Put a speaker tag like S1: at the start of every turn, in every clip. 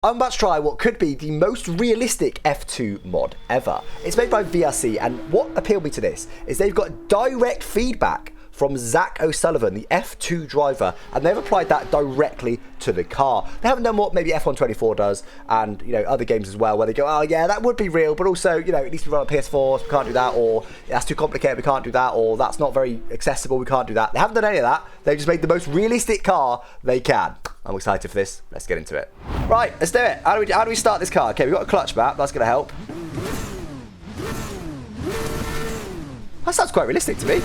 S1: I'm about to try what could be the most realistic F2 mod ever. It's made by VRC, and what appealed me to this is they've got direct feedback from Zach O'Sullivan, the F2 driver, and they've applied that directly to the car. They haven't done what maybe F124 does, and other games as well, where they go, oh yeah, that would be real, but also it needs to run on PS4, so we can't do that, or that's too complicated, we can't do that, or that's not very accessible, we can't do that. They haven't done any of that. They've just made the most realistic car they can. I'm excited for this. Let's get into it. Right, let's do it. How do we start this car? Okay, we've got a clutch map. That's going to help. That sounds quite realistic to me.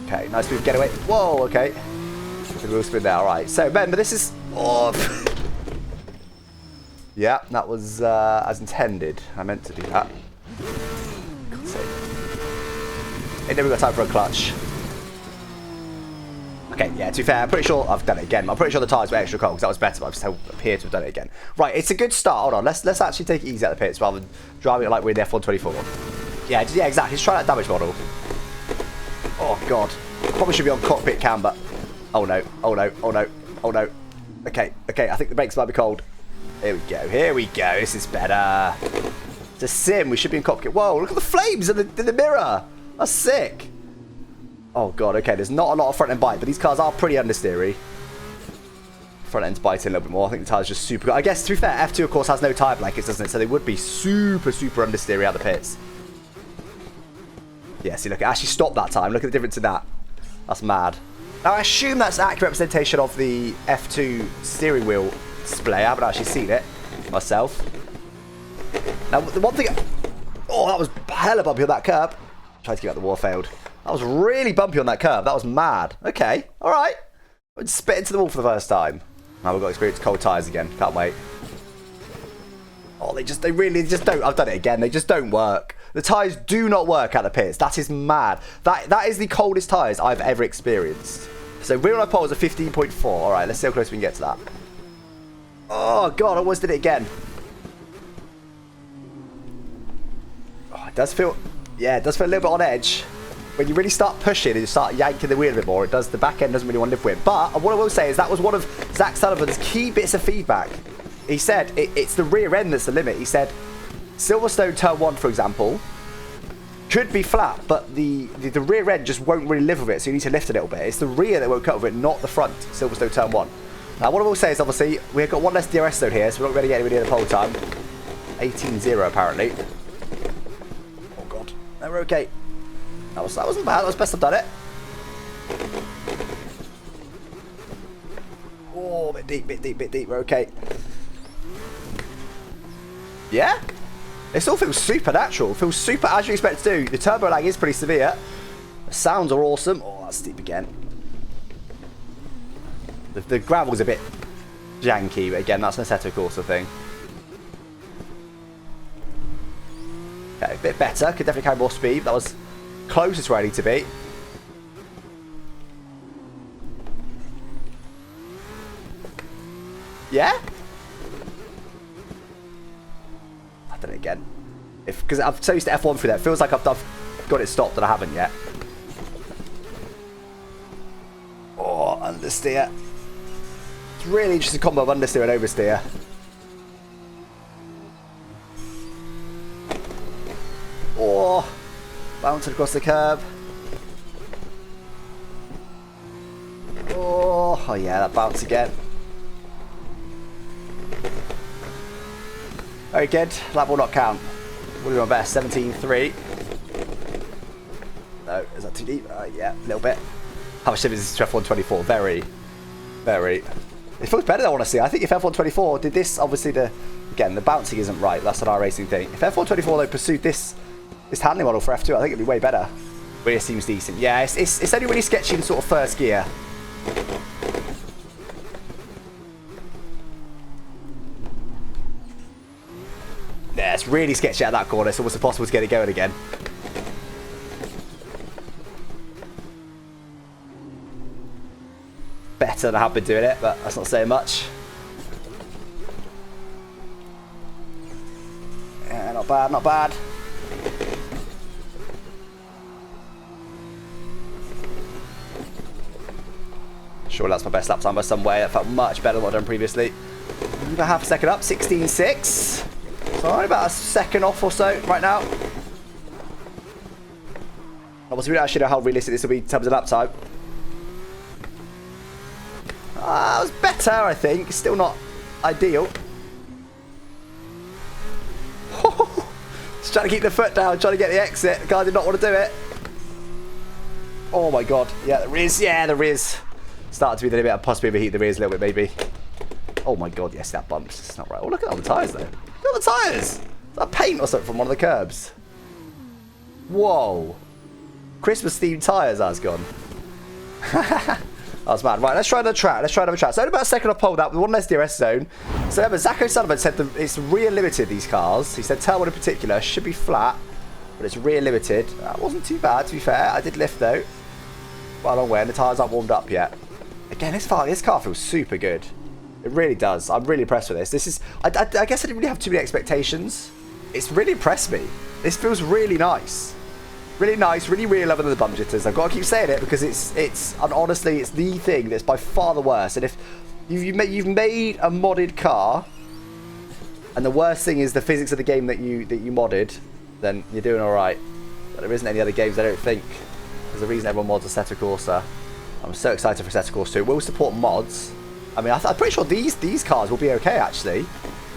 S1: Okay, nice move getaway. Whoa, okay. The wheel spin there. All right. So remember, this is. Oh. Yeah, that was as intended. I meant to do that. God's sake. Ain't never got time for a clutch. Okay, yeah, to be fair, I'm pretty sure I've done it again. I'm pretty sure the tyres were extra cold because that was better, but I just appear to have done it again. Right, it's a good start. Hold on, let's actually take it easy at the pits rather than driving it like we're in the F124. Yeah, exactly. Just try that damage model. Oh, God. Probably should be on cockpit cam, but... Oh, no. Oh, no. Oh, no. Oh, no. Okay, I think the brakes might be cold. Here we go. Here we go. This is better. It's a sim. We should be in cockpit. Whoa, look at the flames in the mirror. That's sick. Oh, God. Okay, there's not a lot of front end bite, but these cars are pretty understeery. Front end's biting a little bit more. I think the tyre's just super good. I guess, to be fair, F2, of course, has no tyre blankets, doesn't it? So they would be super, super understeery out the pits. Yeah, see, look, it actually stopped that time. Look at the difference in that. That's mad. Now, I assume that's an accurate representation of the F2 steering wheel display. I haven't actually seen it myself. Now, the one thing... Oh, that was hella bumpy on that curb. Tried to keep out the wall, failed. That was really bumpy on that curb. That was mad. Okay, all right. I spit into the wall for the first time. Now we've got experience cold tyres again. Can't wait. Oh, they really just don't. I've done it again. They just don't work. The tyres do not work at the pits. That is mad. That is the coldest tyres I've ever experienced. So rear on our poles are 15.4. All right, let's see how close we can get to that. Oh, God, I almost did it again. Oh, it does feel... Yeah, it does feel a little bit on edge. When you really start pushing and you start yanking the wheel a bit more, the back end doesn't really want to live with it. But what I will say is that was one of Zach Sullivan's key bits of feedback. He said it's the rear end that's the limit. He said Silverstone turn 1, for example, could be flat, but the rear end just won't really live with it, so you need to lift a little bit. It's the rear that won't cut with it, not the front, Silverstone turn 1. Now, what I will say is, obviously, we've got one less DRS zone here, so we're not going to get anywhere near the pole time. 18-0, apparently. Oh, God. No, we're okay. That wasn't bad. That was best I've done it. Oh, bit deep. We're okay. Yeah? It still feels super natural. It feels super as you expect it to do. The turbo lag is pretty severe. The sounds are awesome. Oh, that's steep again. The gravel's a bit janky, but again, that's an Assetto Corsa thing. Okay, a bit better. Could definitely carry more speed. That was closest where I need to be. Yeah? I've done it again. Because I've so used to F1 through that. It feels like I've got it stopped and I haven't yet. Oh, understeer. It's a really interesting combo of understeer and oversteer. Oh, bouncing across the curb. Oh yeah, that bounce again. Very good. That will not count. We'll do my best. 17-3. No, is that too deep? Yeah, a little bit. How much difference is this to F124? Very. It feels better than I want to see. I think if F124 did this, obviously again, the bouncing isn't right. That's an iRacing thing. If F124 though pursued this handling model for F2, I think it'd be way better. But it seems decent. Yeah, it's only really sketchy in sort of first gear. Yeah, it's really sketchy at that corner. It's almost impossible to get it going again. Better than I have been doing it, but that's not saying much. Yeah, not bad, not bad. Sure, that's my best lap time by some way. That felt much better than what I've done previously. About half a second up, 16.6. So I'm about a second off or so right now. Obviously, we don't actually know how realistic this will be in terms of lap time. It was better, I think. Still not ideal. Just trying to keep the foot down, trying to get the exit. The guy did not want to do it. Oh my god. Yeah, there is. Yeah, there is. Started to be a little bit, possibly overheat the rears a little bit, maybe. Oh my god, yes, that bumps. It's not right. Oh, look at all the tyres, though. Look at all the tyres. Is that paint or something from one of the curbs? Whoa. Christmas-themed tyres, that's gone. That's mad. Right, let's try another track. Let's try another track. So only about a second off pole that with one less DRS zone. So remember, Zach O'Sullivan said that it's rear limited, these cars. He said tailwind in particular should be flat, but it's rear limited. That wasn't too bad, to be fair. I did lift, though. Quite a long way, and the tyres aren't warmed up yet. Again, this car feels super good. It really does. I'm really impressed with this. This is... I guess I didn't really have too many expectations. It's really impressed me. This feels really nice. Really nice, really real other than the bum jitters. I've got to keep saying it because and honestly, it's the thing that's by far the worst. And if you've made a modded car, and the worst thing is the physics of the game that you modded, then you're doing all right. But there isn't any other games, I don't think. There's a reason everyone mods Assetto Corsa. I'm so excited for Assetto Corsa 2. We'll support mods. I mean, I'm pretty sure these cars will be okay actually,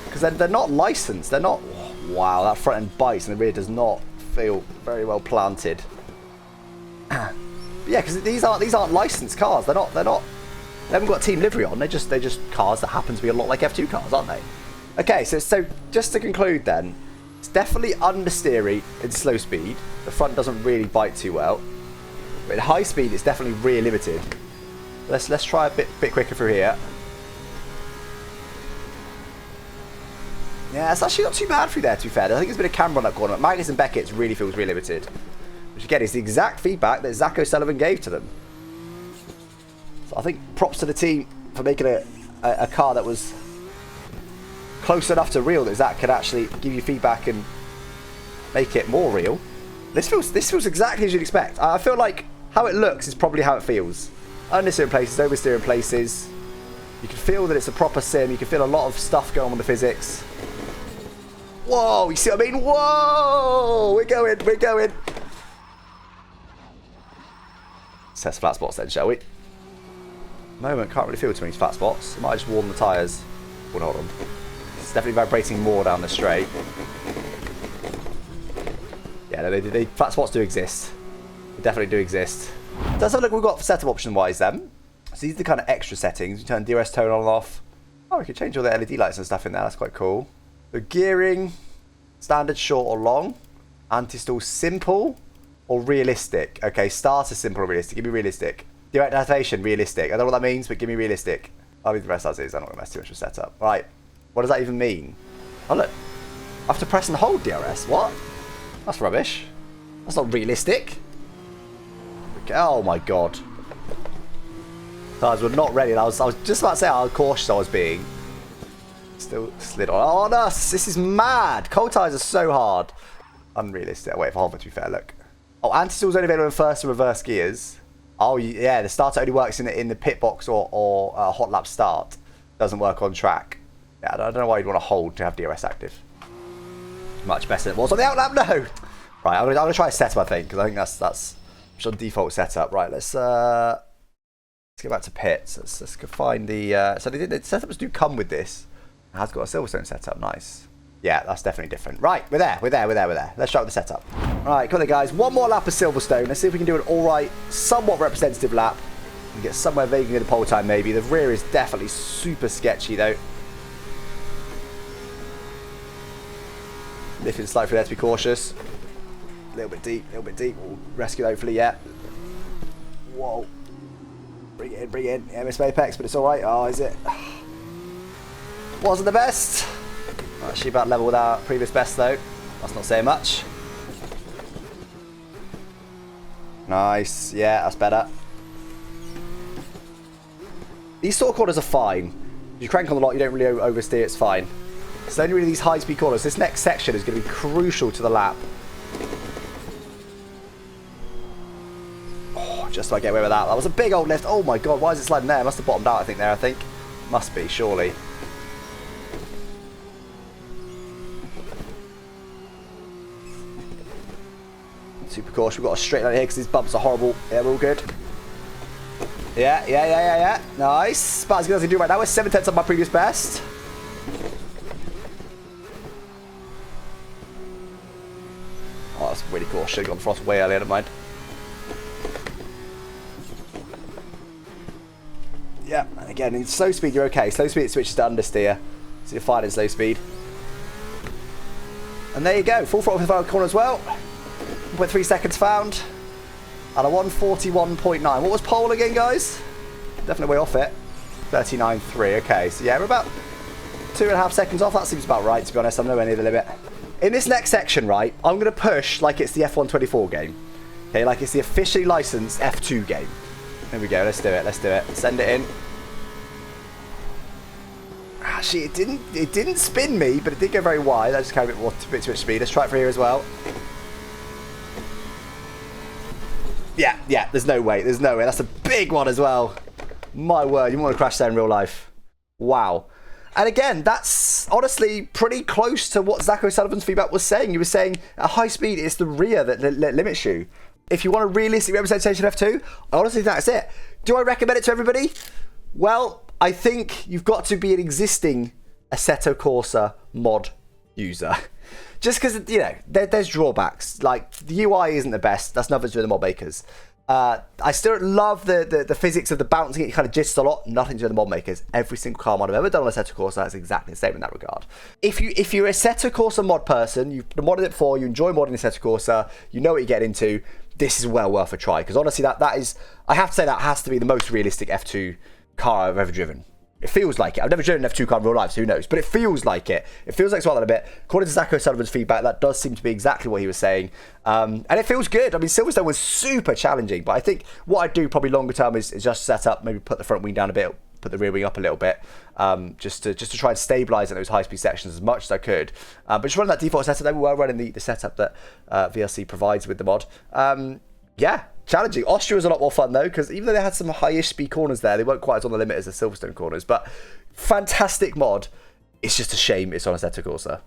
S1: because they're not licensed. They're not. Wow, that front end bites and the rear does not feel very well planted. But yeah, because these aren't licensed cars. They haven't got a team livery on. They're just cars that happen to be a lot like F2 cars, aren't they? Okay, so just to conclude then, it's definitely understeery in slow speed. The front doesn't really bite too well. But in high speed, it's definitely rear limited. Let's try a bit quicker through here. Yeah, it's actually not too bad through there, to be fair. I think there's a bit of camber on that corner. But Magnus and Beckett's really feels rear limited. Which again is the exact feedback that Zach O'Sullivan gave to them. So I think props to the team for making a car that was close enough to real that Zach could actually give you feedback and make it more real. This feels exactly as you'd expect. I feel like how it looks is probably how it feels. Understeer in places, oversteer in places. You can feel that it's a proper sim. You can feel a lot of stuff going on with the physics. Whoa, you see what I mean? Whoa! We're going. Let's test flat spots then, shall we? Moment, can't really feel too many flat spots. I might just warm the tyres. Oh, hold on. It's definitely vibrating more down the straight. Yeah, no, flat spots do exist. They definitely do exist. Let's have a look what we've got for setup option-wise then. So these are the kind of extra settings. You turn DRS tone on and off. Oh, we can change all the LED lights and stuff in there. That's quite cool. The gearing, standard, short or long. Anti-stall simple or realistic. Okay, starter simple or realistic. Give me realistic. Direct activation, realistic. I don't know what that means, but give me realistic. I'll leave the rest as is. I'm not going to mess too much with setup. Right, what does that even mean? Oh look, I have to press and hold DRS. What? That's rubbish. That's not realistic. Okay. Oh my god. Tires were not ready. I was just about to say how cautious I was being. Still slid on. Oh no, this is mad. Cold tires are so hard. Unrealistic. Wait for hover, to be fair, look. Oh, anti-stall's only available in first and reverse gears. Oh yeah, the starter only works in the pit box or hot lap start. Doesn't work on track. Yeah, I don't know why you'd want to hold to have DRS active. Much better than it was on the outlap. No. Right, I'm gonna try a setup, I think, because I think that's on default setup. Right, let's go back to pits. Let's go find the. So the setups do come with this. It has got a Silverstone setup. Nice. Yeah, that's definitely different. Right, we're there. Let's start with the setup. Right, come on, guys. One more lap of Silverstone. Let's see if we can do an all right, somewhat representative lap and get somewhere vaguely in the pole time. Maybe the rear is definitely super sketchy though. Lifting slightly there to be cautious. A little bit deep. We'll rescue hopefully. Yeah. Whoa. Bring it in. Yeah, missed apex, but it's all right. Oh, is it? Wasn't the best. Actually about level with our previous best though. That's not saying much. Nice. Yeah, that's better. These sort of corners are fine. You crank on the lot, you don't really oversteer, it's fine. It's only really these high-speed corners. This next section is going to be crucial to the lap. Oh, just so I get away with that. That was a big old lift. Oh my god, why is it sliding there? It must have bottomed out, I think, there, I think. Must be, surely. Super cautious. We've got a straight line here because these bumps are horrible. Yeah, we're all good. Yeah. Nice. About as good as I do right now. We're 7/10 of my previous best. Oh, that's really cool. Should have gone frost way earlier, never mind. Yeah, and again, in slow speed, you're okay. Slow speed, it switches to understeer. So you're fine in slow speed. And there you go. Full throttle for the final corner as well. 1.3 seconds found. And a 141.9. What was pole again, guys? Definitely way off it. 39.3. Okay, so yeah, we're about 2.5 seconds off. That seems about right, to be honest. I'm nowhere near the limit. In this next section, right, I'm going to push like it's the F124 game. Okay, like it's the officially licensed F2 game. There we go. Let's do it. Let's do it. Send it in. Actually, it didn't spin me, but it did go very wide. I just carried a bit too much speed. Let's try it for here as well. Yeah, there's no way. There's no way. That's a big one as well. My word, you want to crash there in real life. Wow. And again, that's honestly pretty close to what Zach O'Sullivan's feedback was saying. He was saying at high speed, it's the rear that limits you. If you want a realistic representation of F2, I honestly think that's it. Do I recommend it to everybody? Well, I think you've got to be an existing Assetto Corsa mod user. Just because, you know, there's drawbacks. Like, the UI isn't the best. That's nothing to do with the mod makers. I still love the physics of the bouncing. It kind of jists a lot. Nothing to do with the mod makers. Every single car mod I've ever done on Assetto Corsa is exactly the same in that regard. If you're a Assetto Corsa mod person, you've modded it before, you enjoy modding Assetto Corsa, you know what you get into, this is well worth a try. Because honestly, that is, I have to say, that has to be the most realistic F2 car I've ever driven. It feels like it. I've never driven an F2 car in real life, so who knows? But it feels like it. It feels like it's well done a bit. According to Zach O'Sullivan's feedback, that does seem to be exactly what he was saying. And it feels good. I mean, Silverstone was super challenging, but I think what I'd do probably longer term is just set up, maybe put the front wing down a bit, put the rear wing up a little bit, just to try and stabilise in those high-speed sections as much as I could. But just running that default setup, they were running the setup that VRC provides with the mod. Yeah, challenging. Austria was a lot more fun though, because even though they had some high-ish speed corners there, they weren't quite as on the limit as the Silverstone corners. But fantastic mod. It's just a shame it's on Assetto Corsa.